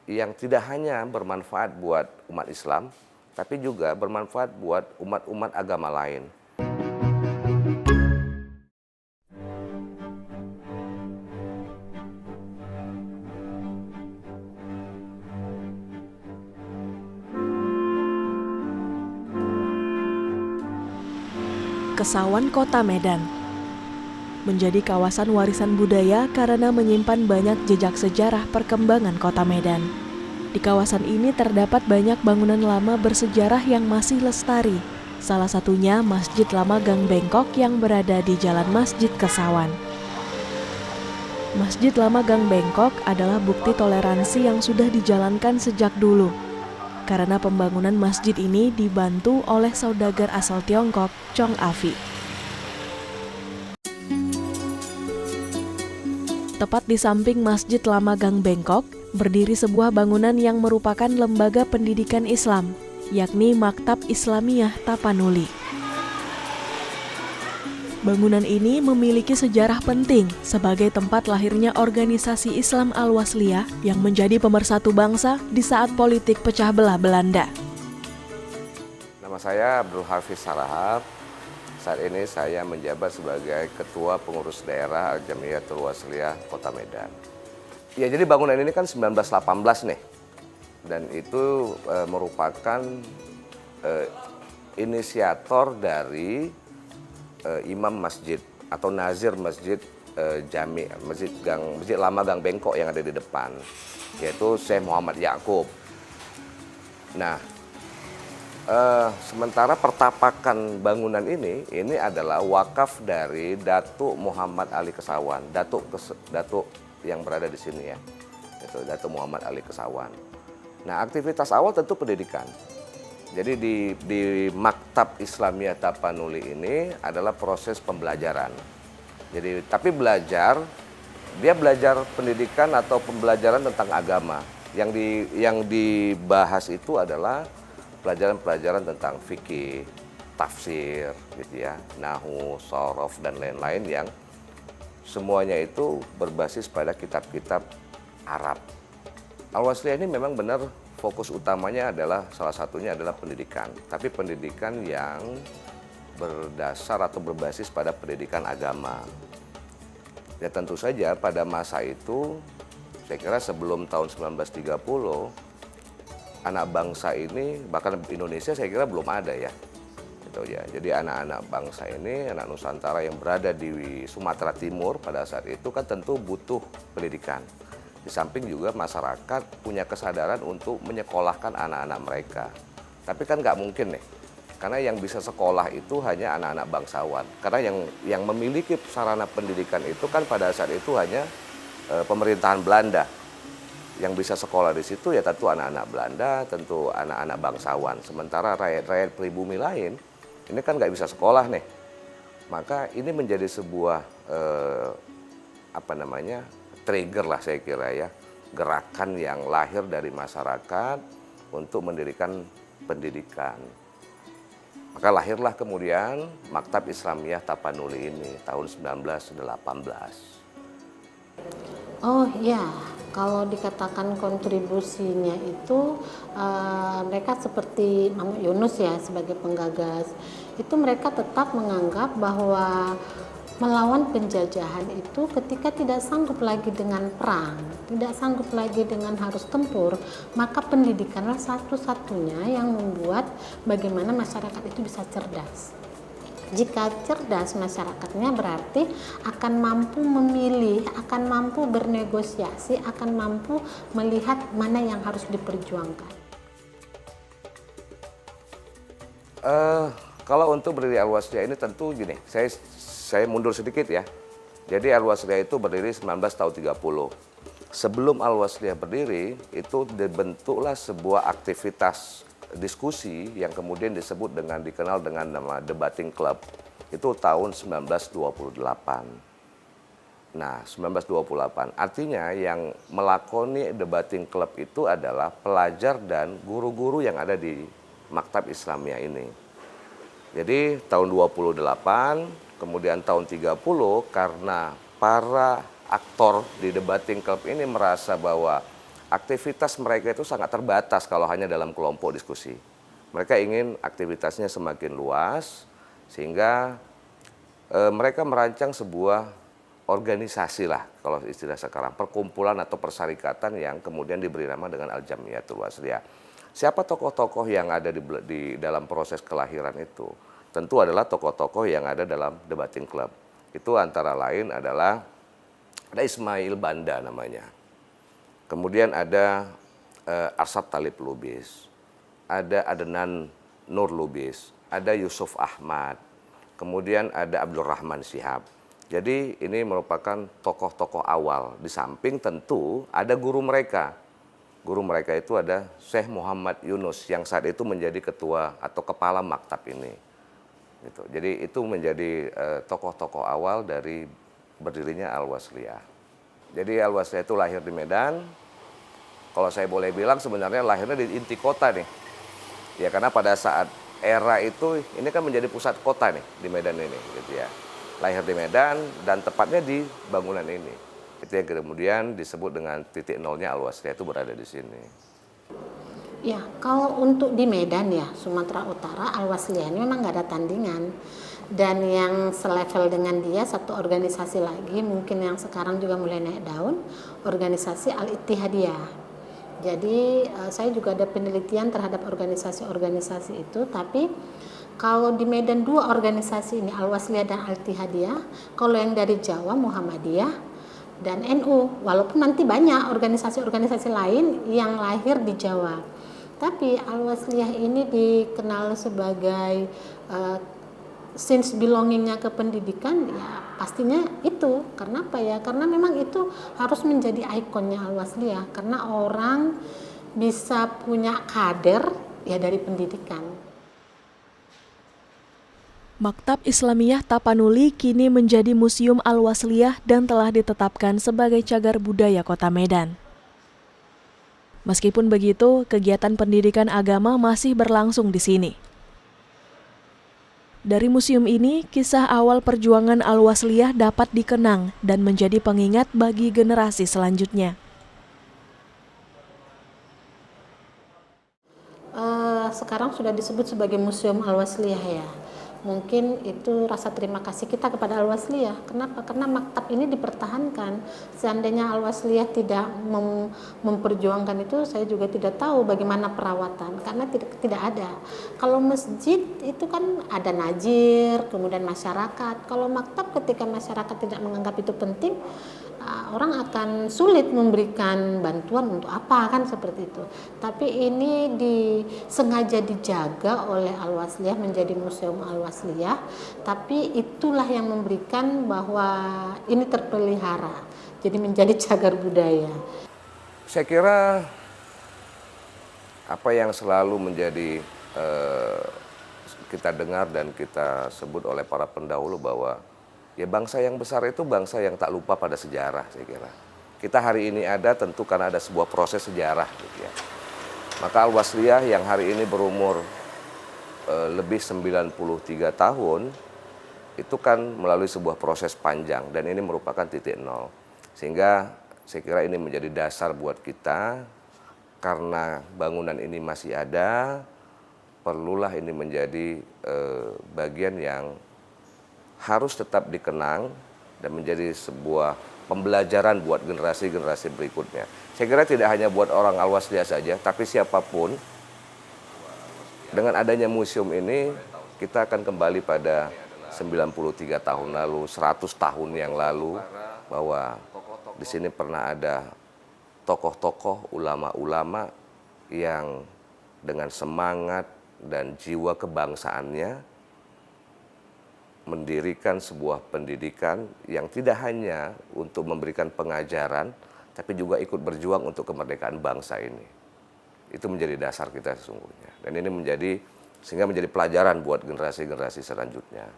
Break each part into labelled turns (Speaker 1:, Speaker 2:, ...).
Speaker 1: yang tidak hanya bermanfaat buat umat Islam, tapi juga bermanfaat buat umat-umat agama lain.
Speaker 2: Kesawan Kota Medan menjadi kawasan warisan budaya karena menyimpan banyak jejak sejarah perkembangan Kota Medan. Di kawasan ini terdapat banyak bangunan lama bersejarah yang masih lestari. Salah satunya Masjid Lama Gang Bengkok yang berada di Jalan Masjid Kesawan. Masjid Lama Gang Bengkok adalah bukti toleransi yang sudah dijalankan sejak dulu. Karena pembangunan masjid ini dibantu oleh saudagar asal Tiongkok, Chong Afi. Tepat di samping Masjid Lama Gang Bengkok, berdiri sebuah bangunan yang merupakan lembaga pendidikan Islam, yakni Maktab Islamiyah Tapanuli. Bangunan ini memiliki sejarah penting sebagai tempat lahirnya organisasi Islam Al-Wasliyah yang menjadi pemersatu bangsa di saat politik pecah belah Belanda.
Speaker 1: Nama saya Abdul Hafiz Sarahab. Saat ini saya menjabat sebagai Ketua Pengurus Daerah Al-Jamiyatul Wasliyah Kota Medan. Ya, jadi bangunan ini kan 1918 nih. Dan itu merupakan inisiator dari imam masjid atau nazir masjid Masjid Lama Gang Bengkok yang ada di depan, yaitu Syekh Muhammad Ya'qub. Nah, sementara pertapakan bangunan ini adalah wakaf dari Datuk Muhammad Ali Kesawan, Datuk yang berada di sini ya, itu Datuk Muhammad Ali Kesawan. Nah, aktivitas awal tentu pendidikan. Jadi di Maktab Islamiyah Tapanuli ini adalah proses pembelajaran. Jadi tapi dia belajar pendidikan atau pembelajaran tentang agama. Yang dibahas itu adalah pelajaran-pelajaran tentang fikih, tafsir, gitu ya, nahwu, shorof dan lain-lain yang semuanya itu berbasis pada kitab-kitab Arab. Al-Wasliyah ini memang benar fokus utamanya adalah salah satunya adalah pendidikan, tapi pendidikan yang berdasar atau berbasis pada pendidikan agama. Ya tentu saja pada masa itu, saya kira sebelum tahun 1930, anak bangsa ini, bahkan Indonesia saya kira belum ada ya. Gitu ya. Jadi anak-anak bangsa ini, anak Nusantara yang berada di Sumatera Timur pada saat itu kan tentu butuh pendidikan. Di samping juga masyarakat punya kesadaran untuk menyekolahkan anak-anak mereka. Tapi kan nggak mungkin nih, karena yang bisa sekolah itu hanya anak-anak bangsawan. Karena yang memiliki sarana pendidikan itu kan pada saat itu hanya pemerintahan Belanda. Yang bisa sekolah di situ ya tentu anak-anak Belanda, tentu anak-anak bangsawan. Sementara rakyat-rakyat pribumi lain, ini kan nggak bisa sekolah nih. Maka ini menjadi sebuah trigger lah saya kira ya, gerakan yang lahir dari masyarakat untuk mendirikan pendidikan. Maka lahirlah kemudian Maktab Islamiyah Tapanuli ini tahun 1918.
Speaker 3: Oh ya, kalau dikatakan kontribusinya itu mereka seperti Muhammad Yunus ya sebagai penggagas, itu mereka tetap menganggap bahwa melawan penjajahan itu ketika tidak sanggup lagi dengan perang, tidak sanggup lagi dengan harus tempur, maka pendidikanlah satu-satunya yang membuat bagaimana masyarakat itu bisa cerdas. Jika cerdas masyarakatnya berarti akan mampu memilih, akan mampu bernegosiasi, akan mampu melihat mana yang harus diperjuangkan.
Speaker 1: Kalau untuk berdiri Al-Wasliyah ini tentu gini, saya mundur sedikit ya. Jadi Al-Wasliyah itu berdiri 1930. Sebelum Al-Wasliyah berdiri, itu dibentuklah sebuah aktivitas diskusi yang kemudian dikenal dengan nama Debating Club. Itu tahun 1928. Nah, 1928 artinya yang melakoni Debating Club itu adalah pelajar dan guru-guru yang ada di Maktab Islamiyah ini. Jadi tahun 28, kemudian tahun 30 karena para aktor di Debating Club ini merasa bahwa aktivitas mereka itu sangat terbatas kalau hanya dalam kelompok diskusi. Mereka ingin aktivitasnya semakin luas, sehingga mereka merancang sebuah organisasi lah, kalau istilah sekarang, perkumpulan atau persyarikatan yang kemudian diberi nama dengan Al-Jamiyatul Wasliyah. Siapa tokoh-tokoh yang ada di dalam proses kelahiran itu? Tentu adalah tokoh-tokoh yang ada dalam debating club. Itu antara lain adalah ada Ismail Banda namanya. Kemudian ada Arsyad Talib Lubis, ada Adnan Nur Lubis, ada Yusuf Ahmad, kemudian ada Abdul Rahman Shihab. Jadi ini merupakan tokoh-tokoh awal. Di samping tentu ada guru mereka. Guru mereka itu ada Syekh Muhammad Yunus yang saat itu menjadi ketua atau kepala maktab ini. Gitu. Jadi itu menjadi tokoh-tokoh awal dari berdirinya Al-Wasliyah. Jadi Al-Wasliyah itu lahir di Medan. Kalau saya boleh bilang sebenarnya lahirnya di inti kota nih. Ya karena pada saat era itu ini kan menjadi pusat kota nih di Medan ini gitu ya. Lahir di Medan dan tepatnya di bangunan ini. Itu yang kemudian disebut dengan titik nolnya Al-Wasliyah itu berada di sini.
Speaker 3: Ya, kalau untuk di Medan ya, Sumatera Utara, Al-Wasliyah ini memang nggak ada tandingan. Dan yang selevel dengan dia satu organisasi lagi, mungkin yang sekarang juga mulai naik daun, organisasi Al-Ittihadiyah. Jadi saya juga ada penelitian terhadap organisasi-organisasi itu, tapi kalau di Medan dua organisasi ini, Al-Wasliyah dan Al-Ittihadiyah, kalau yang dari Jawa Muhammadiyah dan NU, walaupun nanti banyak organisasi-organisasi lain yang lahir di Jawa. Tapi Al-Wasliyah ini dikenal sebagai sense belongingnya ke pendidikan, ya pastinya itu. Karena apa ya? Karena memang itu harus menjadi ikonnya Al-Wasliyah. Karena orang bisa punya kader ya dari pendidikan.
Speaker 2: Maktab Islamiyah Tapanuli kini menjadi Museum Al-Wasliyah dan telah ditetapkan sebagai cagar budaya Kota Medan. Meskipun begitu, kegiatan pendidikan agama masih berlangsung di sini. Dari museum ini, kisah awal perjuangan Al-Wasliyah dapat dikenang dan menjadi pengingat bagi generasi selanjutnya.
Speaker 3: Sekarang sudah disebut sebagai Museum Al-Wasliyah ya. Mungkin itu rasa terima kasih kita kepada Al-Wasliyah. Kenapa? Karena maktab ini dipertahankan. Seandainya Al-Wasliyah tidak memperjuangkan itu, saya juga tidak tahu bagaimana perawatan. Karena tidak ada. Kalau masjid itu kan ada najir, kemudian masyarakat. Kalau maktab ketika masyarakat tidak menganggap itu penting, orang akan sulit memberikan bantuan untuk apa kan seperti itu. Tapi ini sengaja dijaga oleh Al-Wasliyah menjadi Museum Al-Wasliyah, tapi itulah yang memberikan bahwa ini terpelihara, jadi menjadi cagar budaya.
Speaker 1: Saya kira apa yang selalu menjadi kita dengar dan kita sebut oleh para pendahulu bahwa ya bangsa yang besar itu bangsa yang tak lupa pada sejarah, saya kira. Kita hari ini ada tentu karena ada sebuah proses sejarah gitu ya. Maka Al-Wasliyah yang hari ini berumur lebih 93 tahun, itu kan melalui sebuah proses panjang dan ini merupakan titik nol. Sehingga saya kira ini menjadi dasar buat kita, karena bangunan ini masih ada, perlulah ini menjadi bagian yang harus tetap dikenang dan menjadi sebuah pembelajaran buat generasi-generasi berikutnya. Saya kira tidak hanya buat orang Al-Wasliyah saja, tapi siapapun, dengan adanya museum ini, kita akan kembali pada 93 tahun lalu, 100 tahun yang lalu, bahwa di sini pernah ada tokoh-tokoh, ulama-ulama yang dengan semangat dan jiwa kebangsaannya mendirikan sebuah pendidikan yang tidak hanya untuk memberikan pengajaran, tapi juga ikut berjuang untuk kemerdekaan bangsa ini. Itu menjadi dasar kita sesungguhnya. Dan ini sehingga menjadi pelajaran buat generasi-generasi selanjutnya.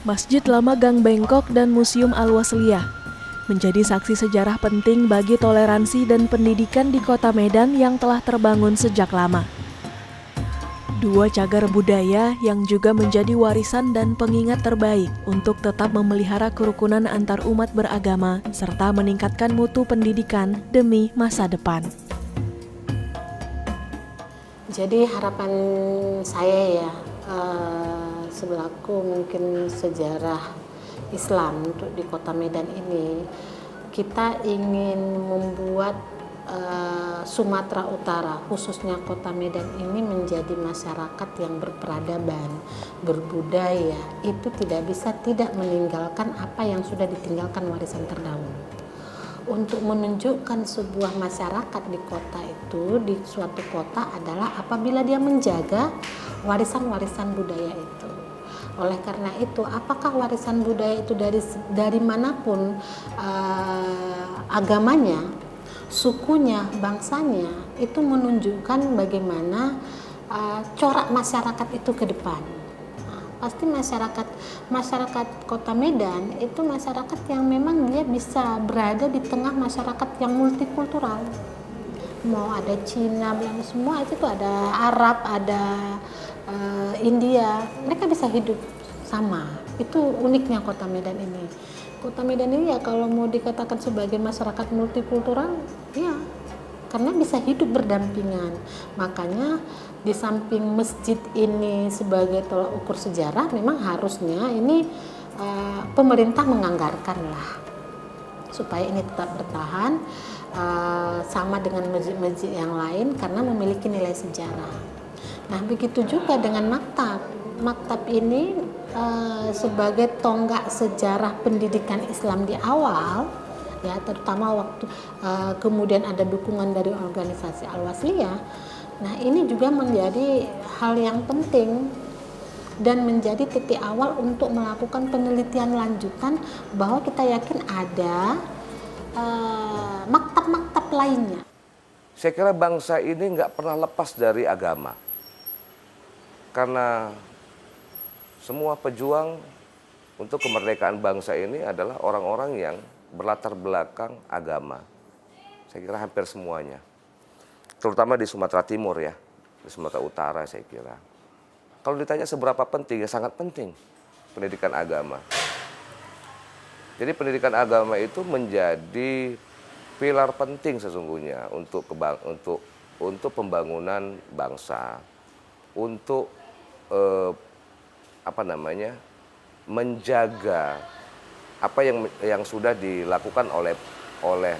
Speaker 2: Masjid Lama Gang Bengkok dan Museum Al-Wasliyah menjadi saksi sejarah penting bagi toleransi dan pendidikan di Kota Medan yang telah terbangun sejak lama. Dua cagar budaya yang juga menjadi warisan dan pengingat terbaik untuk tetap memelihara kerukunan antar umat beragama serta meningkatkan mutu pendidikan demi masa depan.
Speaker 3: Jadi harapan saya ya, sebelaku mungkin sejarah Islam untuk di Kota Medan ini, kita ingin membuat Sumatera Utara, khususnya Kota Medan ini menjadi masyarakat yang berperadaban, berbudaya. Itu tidak bisa tidak meninggalkan apa yang sudah ditinggalkan warisan terdahulu. Untuk menunjukkan sebuah masyarakat di kota itu, di suatu kota adalah apabila dia menjaga warisan-warisan budaya itu. Oleh karena itu, apakah warisan budaya itu dari manapun agamanya, sukunya, bangsanya, itu menunjukkan bagaimana corak masyarakat itu ke depan. Pasti masyarakat Kota Medan itu masyarakat yang memang dia bisa berada di tengah masyarakat yang multikultural. Mau ada Cina, Belanda, semua itu tuh ada Arab, ada India, mereka bisa hidup sama. Itu uniknya Kota Medan ini. Kota Medan ini ya kalau mau dikatakan sebagai masyarakat multikultural, ya karena bisa hidup berdampingan. Makanya di samping masjid ini sebagai tolak ukur sejarah, memang harusnya ini pemerintah menganggarkan lah supaya ini tetap bertahan sama dengan masjid-masjid yang lain karena memiliki nilai sejarah. Nah begitu juga dengan maktab. Maktab ini sebagai tonggak sejarah pendidikan Islam di awal, ya terutama waktu kemudian ada dukungan dari organisasi Al-Wasliyah. Nah ini juga menjadi hal yang penting dan menjadi titik awal untuk melakukan penelitian lanjutan bahwa kita yakin ada maktab-maktab lainnya.
Speaker 1: Saya kira bangsa ini nggak pernah lepas dari agama. Karena semua pejuang untuk kemerdekaan bangsa ini adalah orang-orang yang berlatar belakang agama. Saya kira hampir semuanya. Terutama di Sumatera Timur ya, di Sumatera Utara saya kira. Kalau ditanya seberapa penting, ya sangat penting pendidikan agama. Jadi pendidikan agama itu menjadi pilar penting sesungguhnya untuk pembangunan bangsa, untuk menjaga apa yang sudah dilakukan oleh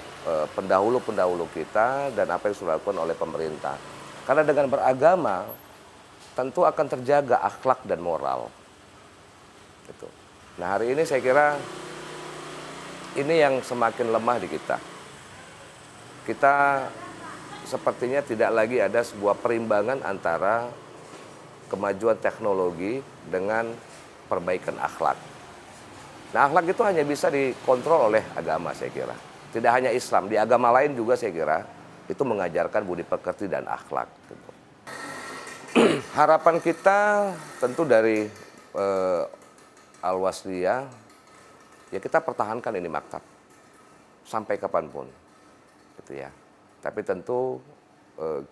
Speaker 1: pendahulu-pendahulu kita dan apa yang sudah dilakukan oleh pemerintah. Karena dengan beragama tentu akan terjaga akhlak dan moral. Gitu. Nah hari ini saya kira ini yang semakin lemah di kita. Kita sepertinya tidak lagi ada sebuah perimbangan antara kemajuan teknologi dengan perbaikan akhlak. Nah akhlak itu hanya bisa dikontrol oleh agama saya kira. Tidak hanya Islam, di agama lain juga saya kira itu mengajarkan budi pekerti dan akhlak. Gitu. Harapan kita tentu dari Al-Wasliyah, ya kita pertahankan ini maktab sampai kapanpun, gitu ya. Tapi tentu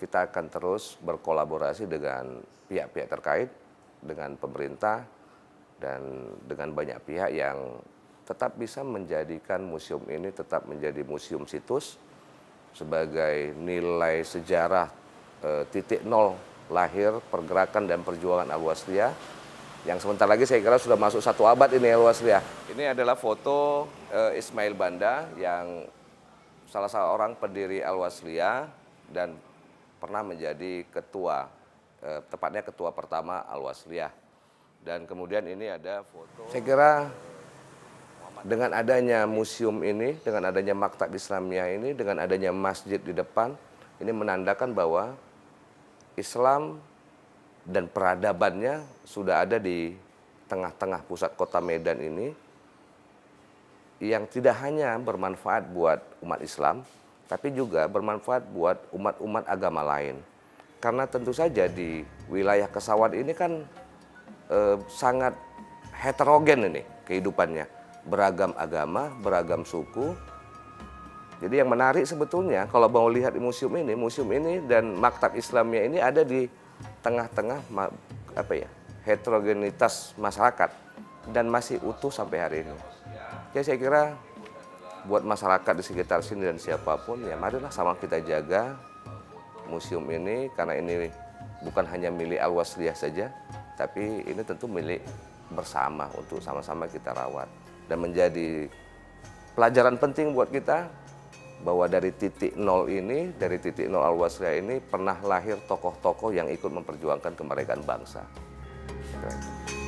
Speaker 1: kita akan terus berkolaborasi dengan pihak-pihak terkait, dengan pemerintah dan dengan banyak pihak yang tetap bisa menjadikan museum ini tetap menjadi museum situs sebagai nilai sejarah titik nol lahir pergerakan dan perjuangan Al-Wasliyah yang sebentar lagi saya kira sudah masuk 1 abad ini Al-Wasliyah. Ini adalah foto Ismail Banda yang salah seorang pendiri Al-Wasliyah dan pernah menjadi ketua, tepatnya ketua pertama Al-Wasliyah. Dan kemudian ini ada foto. Saya kira dengan adanya museum ini, dengan adanya Maktab Islamiyah ini, dengan adanya masjid di depan, ini menandakan bahwa Islam dan peradabannya sudah ada di tengah-tengah pusat kota Medan ini, yang tidak hanya bermanfaat buat umat Islam, tapi juga bermanfaat buat umat-umat agama lain. Karena tentu saja di wilayah Kesawan ini kan sangat heterogen ini kehidupannya. Beragam agama, beragam suku. Jadi yang menarik sebetulnya kalau mau lihat di museum ini dan Maktab Islamiyah ini ada di tengah-tengah heterogenitas masyarakat dan masih utuh sampai hari ini. Ya saya kira buat masyarakat di sekitar sini dan siapapun, ya marilah sama kita jaga museum ini, karena ini bukan hanya milik Al-Wasliyah saja, tapi ini tentu milik bersama untuk sama-sama kita rawat. Dan menjadi pelajaran penting buat kita bahwa dari titik nol ini, dari titik nol Al-Wasliyah ini pernah lahir tokoh-tokoh yang ikut memperjuangkan kemerdekaan bangsa. Kira-kira.